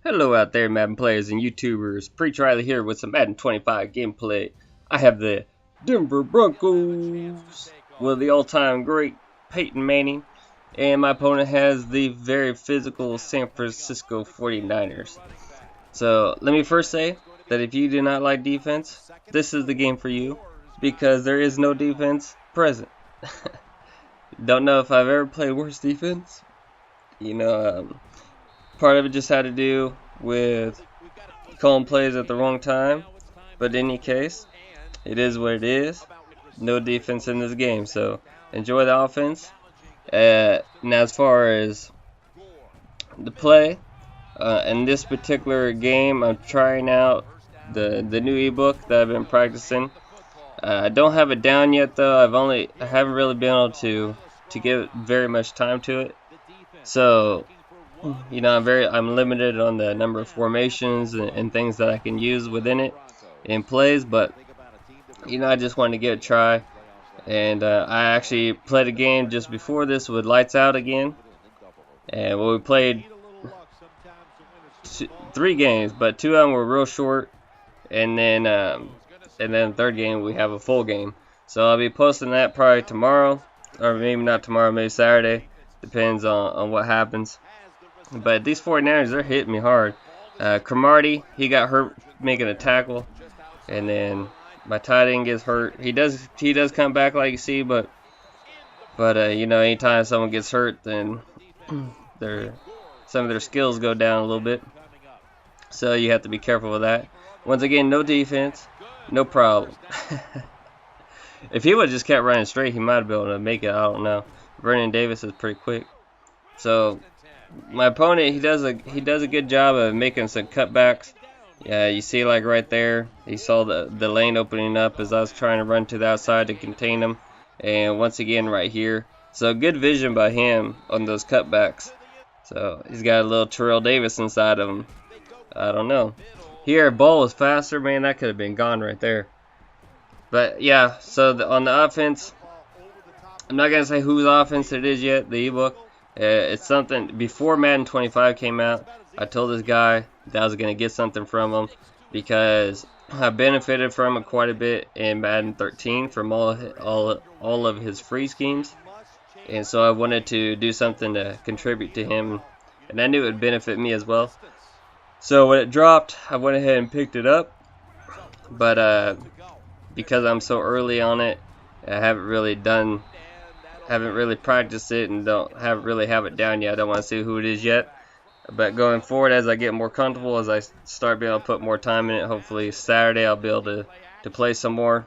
Hello out there, Madden players and YouTubers. Preacher Riley here with some Madden 25 gameplay. I have the Denver Broncos with the all-time great Peyton Manning, and my opponent has the very physical San Francisco 49ers. So let me first say that if you do not like defense, this is the game for you, because there is no defense present. Don't know if I've ever played worse defense. Part of it just had to do with calling plays at the wrong time. But in any case, it is what it is. No defense in this game, so enjoy the offense. Now as far as the play, in this particular game, I'm trying out the new ebook that I've been practicing. I don't have it down yet though. I haven't really been able to give very much time to it. So I'm limited on the number of formations and things that I can use within it in plays, but I just wanted to give it a try. And I actually played a game just before this with lights out again, and we played 3 games, but 2 of them were real short, and then the third game we have a full game. So I'll be posting that probably tomorrow, or maybe not tomorrow, maybe Saturday. Depends on what happens. But these 49ers, they're hitting me hard. Cromartie, he got hurt making a tackle, and then my tight end gets hurt. He does come back like you see, but anytime someone gets hurt, then some of their skills go down a little bit. So you have to be careful with that. Once again, no defense, no problem. If he would have just kept running straight, he might have been able to make it. I don't know. Vernon Davis is pretty quick. So my opponent, he does a good job of making some cutbacks. You see, like right there, he saw the lane opening up as I was trying to run to the outside to contain him. And once again, right here, so good vision by him on those cutbacks. So he's got a little Terrell Davis inside of him. I don't know. Here, ball was faster, man. That could have been gone right there. But yeah, so on the offense, I'm not gonna say whose offense it is yet. The ebook. It's something, before Madden 25 came out, I told this guy that I was going to get something from him because I benefited from it quite a bit in Madden 13 from all of his free schemes. And so I wanted to do something to contribute to him, and I knew it would benefit me as well. So when it dropped, I went ahead and picked it up. But because I'm so early on it, I haven't really practiced it and don't really have it down yet. I don't want to see who it is yet. But going forward, as I get more comfortable, as I start being able to put more time in it, hopefully Saturday I'll be able to play some more.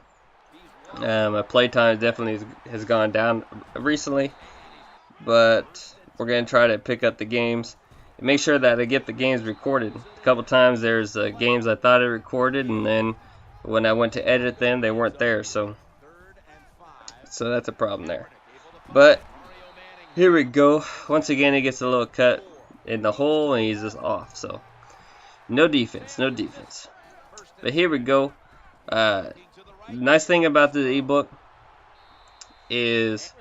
My play time definitely has gone down recently, but we're going to try to pick up the games and make sure that I get the games recorded. A couple times there's games I thought I recorded, and then when I went to edit them, they weren't there. So that's a problem there. But here we go. Once again, he gets a little cut in the hole, and he's just off. So no defense. But here we go. Nice thing about the ebook is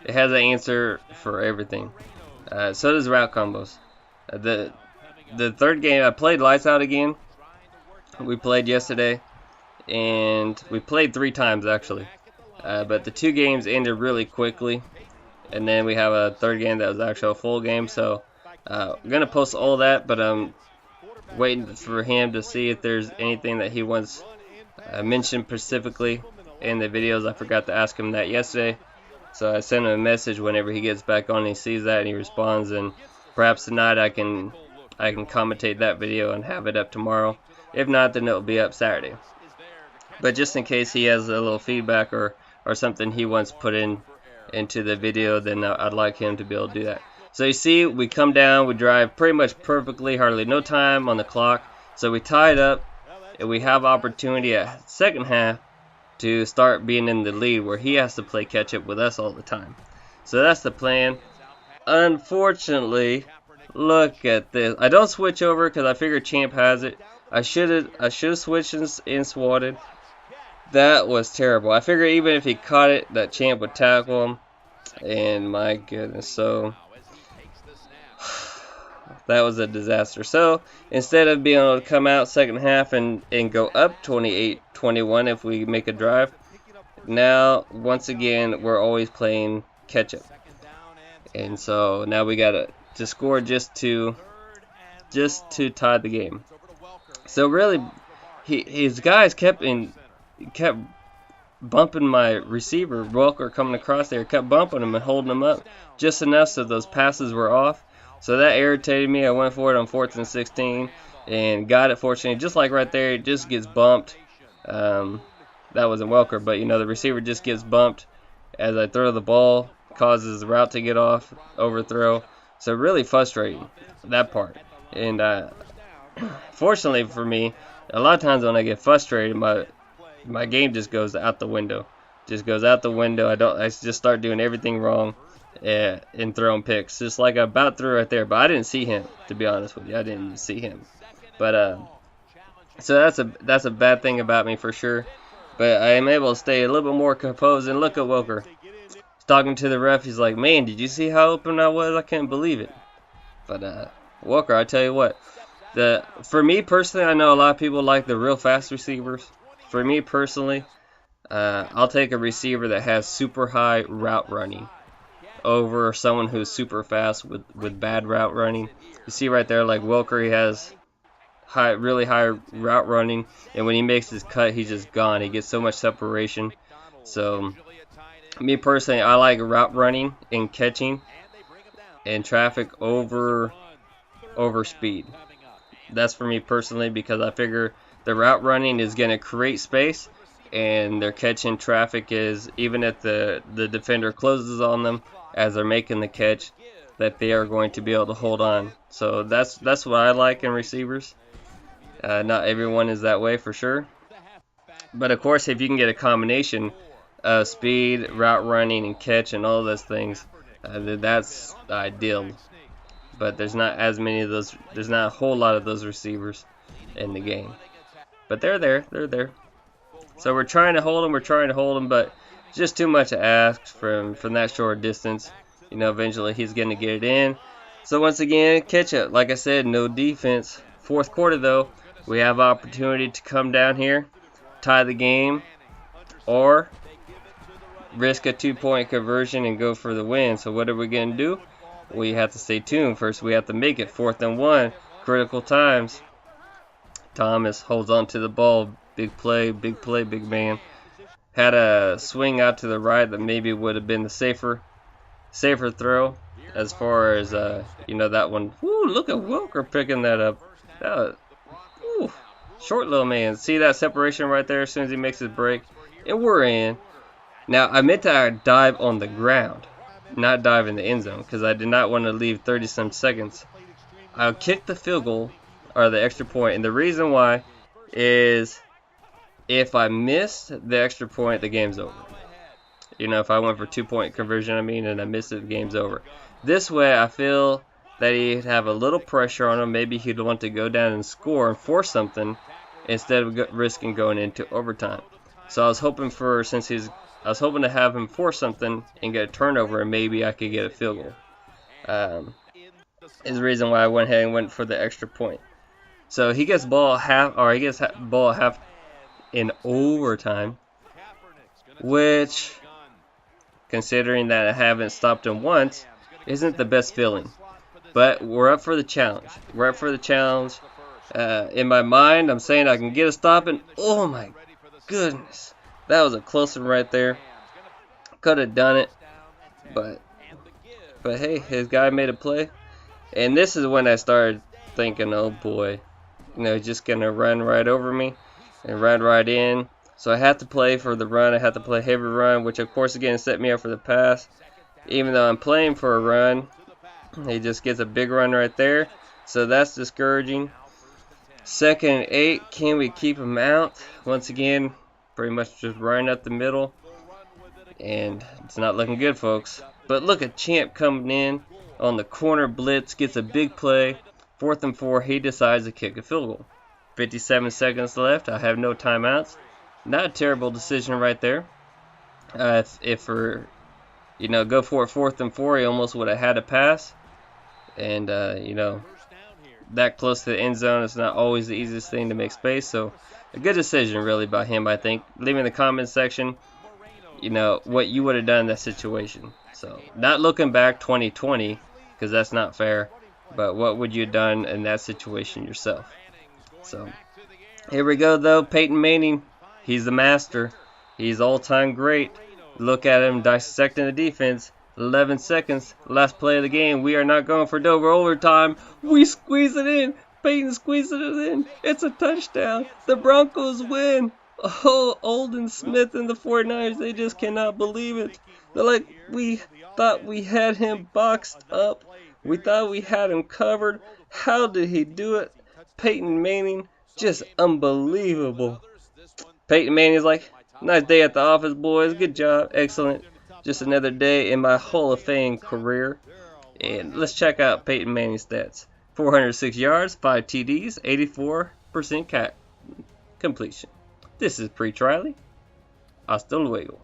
it has an answer for everything. So does route combos. The third game, I played lights out again. We played yesterday, and we played 3 times actually. But the 2 games ended really quickly. And then we have a third game that was actually a full game. So I'm going to post all that, but I'm waiting for him to see if there's anything that he wants mentioned specifically in the videos. I forgot to ask him that yesterday. So I sent him a message whenever he gets back on and he sees that and he responds. And perhaps tonight I can commentate that video and have it up tomorrow. If not, then it'll be up Saturday. But just in case he has a little feedback or something he wants put into the video, then I'd like him to be able to do that. So you see, we come down, we drive pretty much perfectly, hardly no time on the clock. So we tie it up, and we have opportunity at second half to start being in the lead, where he has to play catch up with us all the time. So that's the plan. Unfortunately, look at this. I don't switch over because I figured Champ has it. I should have switched and swatted. That was terrible. I figured even if he caught it, that Champ would tackle him. And my goodness, so That was a disaster. So instead of being able to come out second half and go up 28-21 if we make a drive, now once again we're always playing catch up. And so now we got to score just to tie the game. So really, his guys kept bumping my receiver, Welker, coming across there, kept bumping him and holding him up just enough so those passes were off. So that irritated me. I went for it on 4th and 16 and got it. Fortunately, just like right there, it just gets bumped. That wasn't Welker, but the receiver just gets bumped as I throw the ball, causes the route to get off, overthrow. So really frustrating, that part. And fortunately for me, a lot of times when I get frustrated, my game just goes out the window. I just start doing everything wrong and throwing picks, just like I about threw right there. But I didn't see him, to be honest with you. I didn't see him. But so that's a bad thing about me for sure. But I am able to stay a little bit more composed. And look at Welker. He's talking to the ref. He's like, man, did you see how open I was? I can't believe it. But Welker, I tell you what. For me personally, I know a lot of people like the real fast receivers. For me personally, I'll take a receiver that has super high route running over someone who's super fast with bad route running. You see right there, like Welker, he has really high route running, and when he makes his cut, he's just gone. He gets so much separation. So, me personally, I like route running and catching and traffic over speed. That's for me personally, because I figure the route running is going to create space, and their catching traffic is, even if the defender closes on them as they're making the catch, that they are going to be able to hold on. So that's what I like in receivers. Not everyone is that way for sure. But of course, if you can get a combination of speed, route running, and catch, and all those things, that's ideal. But there's not as many of those. There's not a whole lot of those receivers in the game. But they're there. So we're trying to hold them. But it's just too much to ask from that short distance. Eventually he's going to get it in. So once again, catch up. Like I said, no defense. Fourth quarter, though, we have opportunity to come down here, tie the game, or risk a 2-point conversion and go for the win. So what are we going to do? We have to stay tuned. First, we have to make it 4th and 1. Critical times. Thomas holds on to the ball. Big play, big man. Had a swing out to the right that maybe would have been the safer throw. As far as, that one. Woo, look at Welker picking that up. Short little man. See that separation right there as soon as he makes his break? And we're in. Now, I meant to dive on the ground, not dive in the end zone, because I did not want to leave 30-some seconds. I'll kick the field goal, or the extra point, and the reason why is if I missed the extra point, the game's over. If I went for 2-point conversion, and I missed it, the game's over. This way, I feel that he'd have a little pressure on him. Maybe he'd want to go down and score and force something instead of risking going into overtime. So I was hoping to have him force something and get a turnover, and maybe I could get a field goal. Is the reason why I went ahead and went for the extra point. So he gets ball half in overtime, which, considering that I haven't stopped him once, isn't the best feeling. But we're up for the challenge. In my mind, I'm saying I can get a stop, and oh my goodness, that was a close one right there. Could have done it, but hey, his guy made a play. And this is when I started thinking, oh boy, just gonna run right over me and run right in. So I had to play for the run. I had to play heavy run, which of course again set me up for the pass. Even though I'm playing for a run, he just gets a big run right there. So that's discouraging. 2nd and 8, can we keep him out? Once again, pretty much just running up the middle. And it's not looking good, folks. But look at Champ coming in on the corner blitz, gets a big play. 4th and 4, he decides to kick a field goal. 57 seconds left. I have no timeouts. Not a terrible decision right there. If for, go for it 4th and 4, he almost would have had a pass. And, that close to the end zone, it's not always the easiest thing to make space. So a good decision really by him, I think. Leave in the comment section, you know, what you would have done in that situation. So not looking back 2020, because that's not fair, but what would you have done in that situation yourself? So here we go though. Peyton Manning, he's the master. He's all-time great. Look at him dissecting the defense. 11 seconds, last play of the game. We are not going for Dover overtime. We squeeze it in. Peyton squeezes it in. It's a touchdown. The Broncos win. Oh, Olden Smith and the 49ers, they just cannot believe it. They're like, we thought we had him boxed up. We thought we had him covered. How did he do it? Peyton Manning, just unbelievable. Peyton Manning's like, nice day at the office, boys. Good job. Excellent. Just another day in my Hall of Fame career. And let's check out Peyton Manning's stats. 406 yards, 5 TDs, 84% completion. This is Preach Riley. Hasta luego.